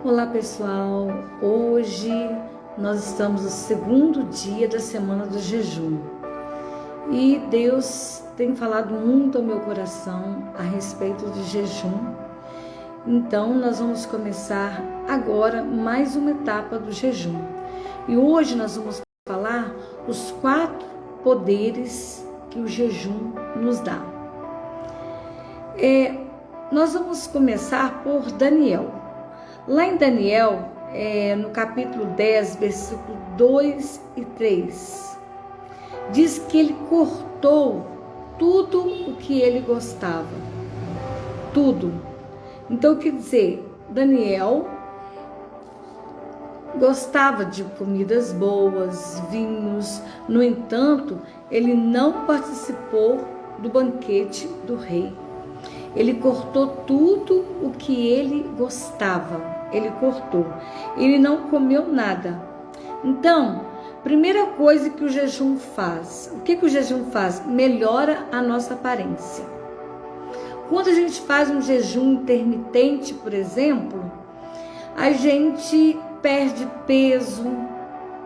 Olá pessoal, hoje nós estamos no segundo dia da semana do jejum e Deus tem falado muito ao meu coração a respeito de jejum. Então nós vamos começar agora mais uma etapa do jejum e hoje nós vamos falar os 4 poderes que o jejum nos dá. Nós vamos começar por Daniel. Lá em Daniel, no capítulo 10, versículo 2 e 3, diz que ele cortou tudo o que ele gostava. Tudo. Então, quer dizer, Daniel gostava de comidas boas, vinhos. No entanto, ele não participou do banquete do rei. Ele cortou tudo o que ele gostava. Ele cortou. Ele não comeu nada. Então, primeira coisa que o jejum faz. O que o jejum faz? Melhora a nossa aparência. Quando a gente faz um jejum intermitente, por exemplo, a gente perde peso,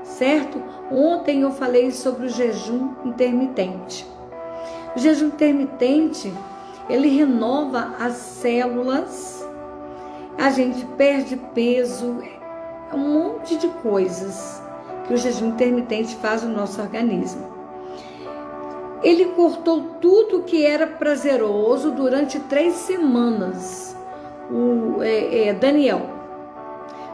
certo? Ontem eu falei sobre o jejum intermitente. O jejum intermitente, ele renova as células, a gente perde peso, um monte de coisas que o jejum intermitente faz no nosso organismo. Ele cortou tudo que era prazeroso durante 3 semanas, Daniel.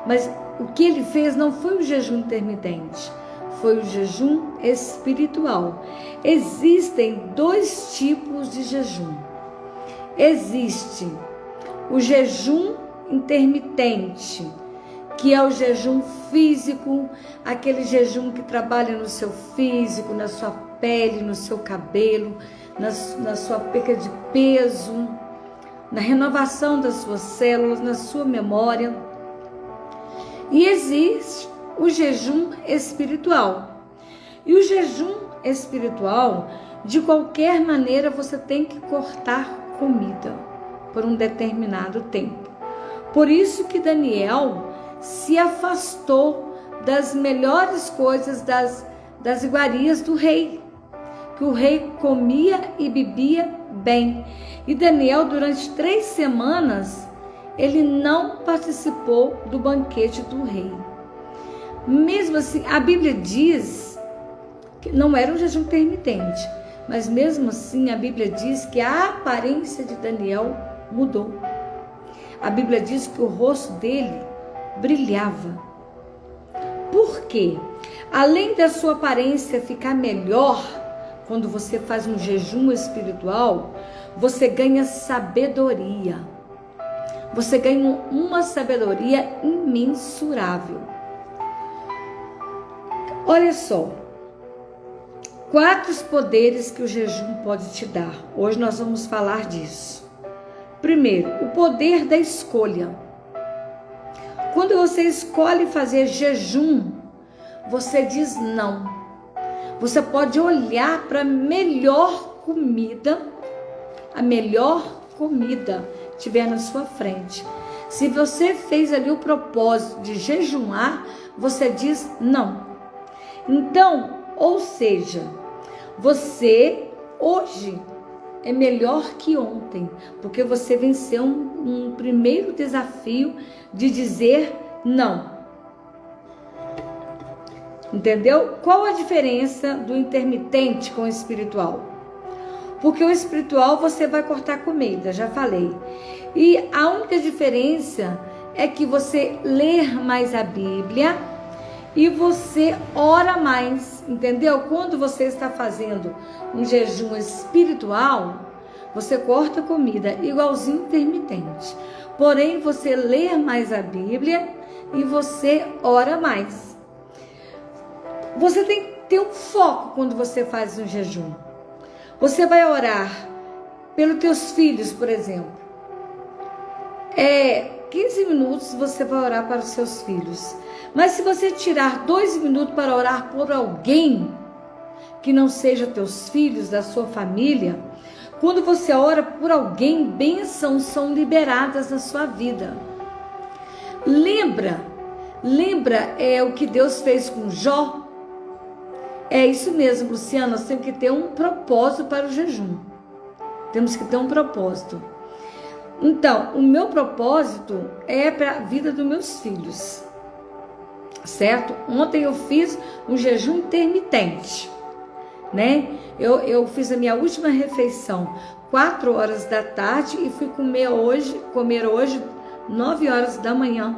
Mas o que ele fez não foi o jejum intermitente, foi o jejum espiritual. Existem 2 tipos de jejum. Existe o jejum intermitente, que é o jejum físico, aquele jejum que trabalha no seu físico, na sua pele, no seu cabelo, na sua perda de peso, na renovação das suas células, na sua memória. E existe o jejum espiritual. E o jejum espiritual, de qualquer maneira, você tem que cortar comida por um determinado tempo. Por isso que Daniel se afastou das melhores coisas, das iguarias do rei, que o rei comia e bebia bem. E Daniel, durante 3 semanas, ele não participou do banquete do rei. Mesmo assim, a Bíblia diz que não era um jejum intermitente, mas mesmo assim a Bíblia diz que a aparência de Daniel mudou. A Bíblia diz que o rosto dele brilhava. Por quê? Além da sua aparência ficar melhor, quando você faz um jejum espiritual, você ganha sabedoria. Você ganha uma sabedoria imensurável. Olha só, 4 poderes que o jejum pode te dar. Hoje nós vamos falar disso. Primeiro, o poder da escolha. Quando você escolhe fazer jejum, você diz não. Você pode olhar para a melhor comida tiver na sua frente. Se você fez ali o propósito de jejuar, você diz não. Então, ou seja, você hoje é melhor que ontem, porque você venceu um primeiro desafio de dizer não. Entendeu? Qual a diferença do intermitente com o espiritual? Porque o espiritual você vai cortar comida, já falei. E a única diferença é que você lê mais a Bíblia e você ora mais, entendeu? Quando você está fazendo um jejum espiritual, você corta comida igualzinho intermitente. Porém, você lê mais a Bíblia e você ora mais. Você tem que ter um foco quando você faz um jejum. Você vai orar pelos teus filhos, por exemplo. 15 minutos você vai orar para os seus filhos. Mas se você tirar 2 minutos para orar por alguém que não seja teus filhos, da sua família, quando você ora por alguém, bênçãos são liberadas na sua vida. Lembra o que Deus fez com Jó? É isso mesmo, Luciana, nós temos que ter um propósito para o jejum. Temos que ter um propósito. Então, o meu propósito é para a vida dos meus filhos, certo? Ontem eu fiz um jejum intermitente, né? Eu fiz a minha última refeição 4 horas da tarde e fui comer hoje 9 horas da manhã.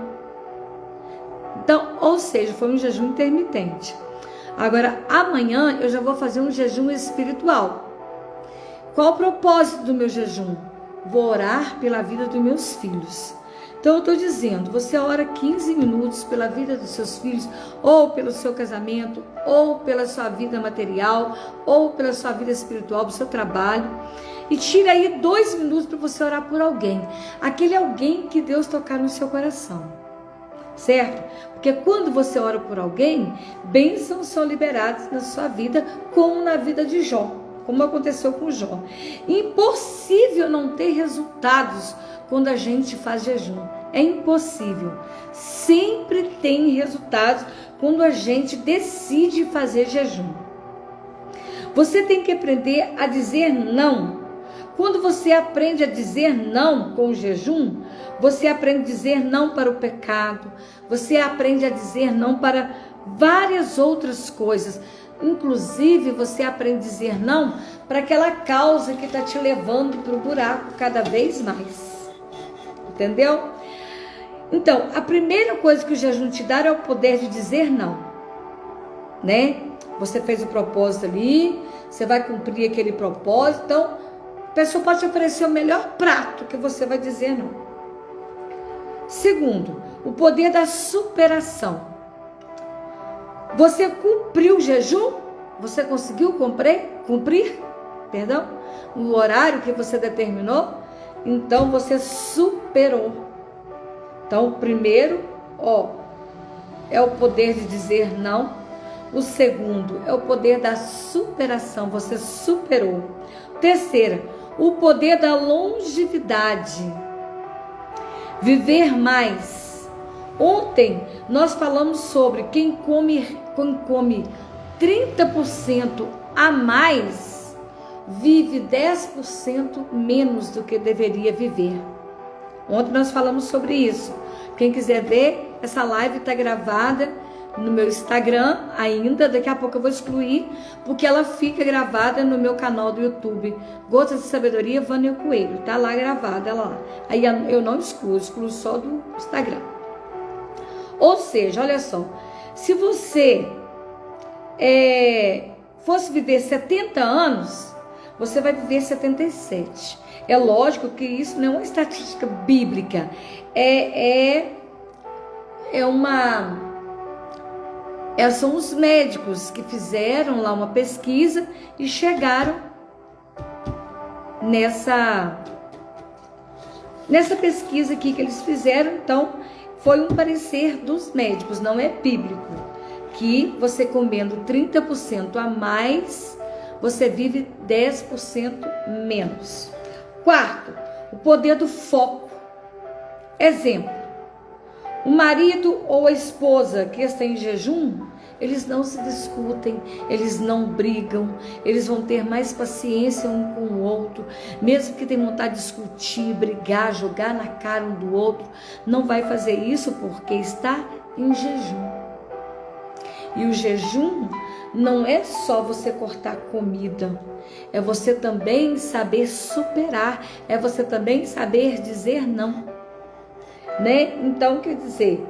Então, ou seja, foi um jejum intermitente. Agora, amanhã eu já vou fazer um jejum espiritual. Qual o propósito do meu jejum? Vou orar pela vida dos meus filhos. Então eu estou dizendo, você ora 15 minutos pela vida dos seus filhos, ou pelo seu casamento, ou pela sua vida material, ou pela sua vida espiritual, do seu trabalho. E tira aí 2 minutos para você orar por alguém. Aquele alguém que Deus tocar no seu coração. Certo? Porque quando você ora por alguém, bênçãos são liberadas na sua vida, como na vida de Jó, como aconteceu com Jó. Impossível não ter resultados quando a gente faz jejum. É impossível. Sempre tem resultados quando a gente decide fazer jejum. Você tem que aprender a dizer não. Quando você aprende a dizer não com o jejum, você aprende a dizer não para o pecado, você aprende a dizer não para várias outras coisas. Inclusive, você aprende a dizer não para aquela causa que está te levando para o buraco cada vez mais. Entendeu? Então, a primeira coisa que o jejum te dá é o poder de dizer não. Né? Você fez o propósito ali, você vai cumprir aquele propósito, então a pessoa pode te oferecer o melhor prato que você vai dizer não. Segundo, o poder da superação. Você cumpriu o jejum? Você conseguiu cumprir o horário que você determinou? Então você superou. Então, primeiro, é o poder de dizer não. O segundo é o poder da superação. Você superou. Terceira, o poder da longevidade. Viver mais. Ontem nós falamos sobre quem come 30% a mais, vive 10% menos do que deveria viver. Ontem nós falamos sobre isso. Quem quiser ver, essa live está gravada no meu Instagram ainda. Daqui a pouco eu vou excluir, porque ela fica gravada no meu canal do YouTube. Gotas de Sabedoria, Vânia Coelho. Tá lá gravada, lá. Aí eu não excluo só do Instagram. Ou seja, olha só. Se você fosse viver 70 anos, você vai viver 77. É lógico que isso não é uma estatística bíblica. São os médicos que fizeram lá uma pesquisa e chegaram nessa pesquisa aqui que eles fizeram. Então, foi um parecer dos médicos, não é bíblico, que você comendo 30% a mais, você vive 10% menos. Quarto, o poder do foco. Exemplo. O marido ou a esposa que está em jejum, eles não se discutem, eles não brigam, eles vão ter mais paciência um com o outro, mesmo que tenham vontade de discutir, brigar, jogar na cara um do outro, não vai fazer isso porque está em jejum. E o jejum não é só você cortar comida, é você também saber superar, é você também saber dizer não. Né? Então, quer dizer,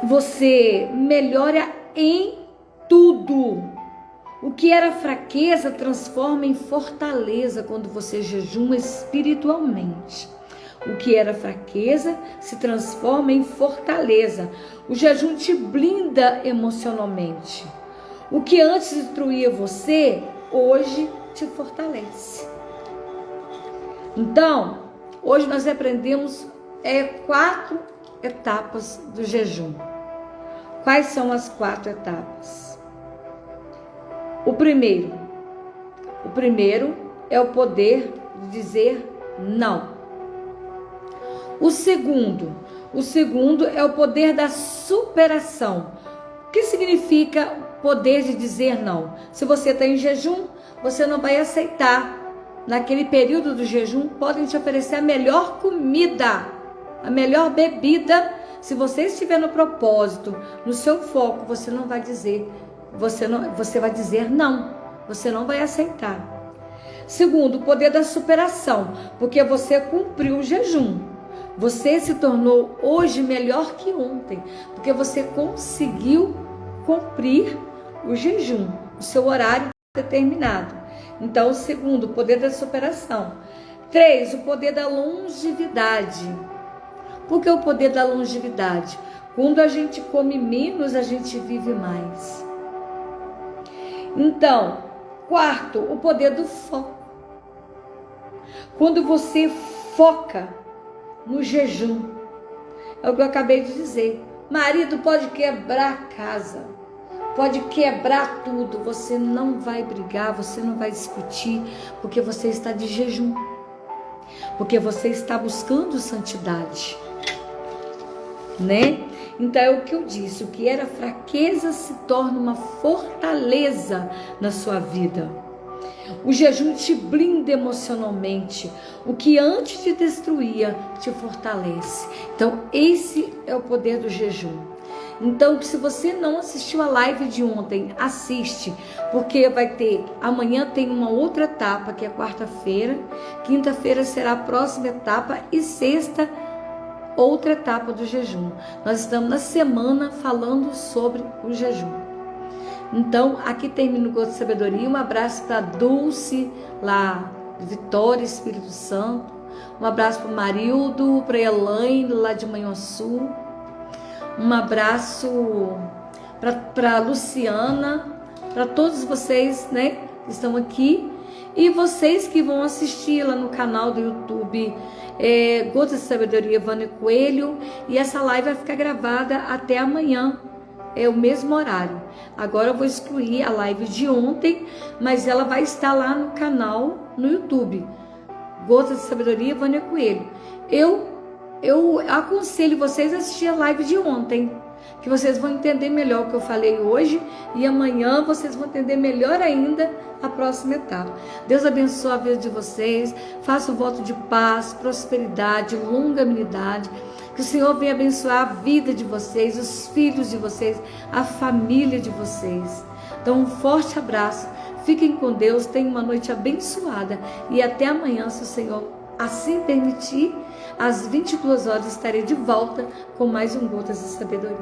você melhora em tudo. O que era fraqueza transforma em fortaleza quando você jejuma espiritualmente. O que era fraqueza se transforma em fortaleza. O jejum te blinda emocionalmente. O que antes destruía você, hoje te fortalece. Então, hoje nós aprendemos 4 etapas do jejum. Quais são as 4 etapas? O primeiro é o poder de dizer não. O segundo, O segundo é o poder da superação. O que significa poder de dizer não? Se você está em jejum, você não vai aceitar. Naquele período do jejum, podem te oferecer a melhor comida, a melhor bebida. Se você estiver no propósito, no seu foco, você não vai dizer, você vai dizer não. Você não vai aceitar. Segundo, o poder da superação, porque você cumpriu o jejum. Você se tornou hoje melhor que ontem, porque você conseguiu cumprir o jejum, o seu horário determinado. Então, o segundo, o poder da superação. 3, o poder da longevidade. Por que o poder da longevidade? Quando a gente come menos, a gente vive mais. Então, quarto, o poder do foco. Quando você foca no jejum, é o que eu acabei de dizer. Marido pode quebrar a casa, pode quebrar tudo, você não vai brigar, você não vai discutir, porque você está de jejum, porque você está buscando santidade, né? Então é o que eu disse, o que era fraqueza se torna uma fortaleza na sua vida. O jejum te blinda emocionalmente. O que antes te destruía, te fortalece. Então, esse é o poder do jejum. Então, se você não assistiu a live de ontem, assiste. Porque amanhã tem uma outra etapa, que é quarta-feira. Quinta-feira será a próxima etapa. E sexta, outra etapa do jejum. Nós estamos na semana falando sobre o jejum. Então, aqui termina o Gotas de Sabedoria. Um abraço para Dulce, lá de Vitória, Espírito Santo. Um abraço para o Marildo, para a Elaine, lá de Manhuaçu. Um abraço para a Luciana, para todos vocês, né, que estão aqui. E vocês que vão assistir lá no canal do YouTube, Gotas de Sabedoria, Vânia Coelho. E essa live vai ficar gravada até amanhã. É o mesmo horário. Agora eu vou excluir a live de ontem, mas ela vai estar lá no canal, no YouTube. Gotas de Sabedoria, Vânia Coelho. Eu aconselho vocês a assistir a live de ontem, que vocês vão entender melhor o que eu falei hoje, e amanhã vocês vão entender melhor ainda a próxima etapa. Deus abençoe a vida de vocês, faça o voto de paz, prosperidade, longanimidade. Que o Senhor venha abençoar a vida de vocês, os filhos de vocês, a família de vocês. Então, um forte abraço. Fiquem com Deus, tenham uma noite abençoada. E até amanhã, se o Senhor assim permitir, às 22 horas estarei de volta com mais um Gotas de Sabedoria.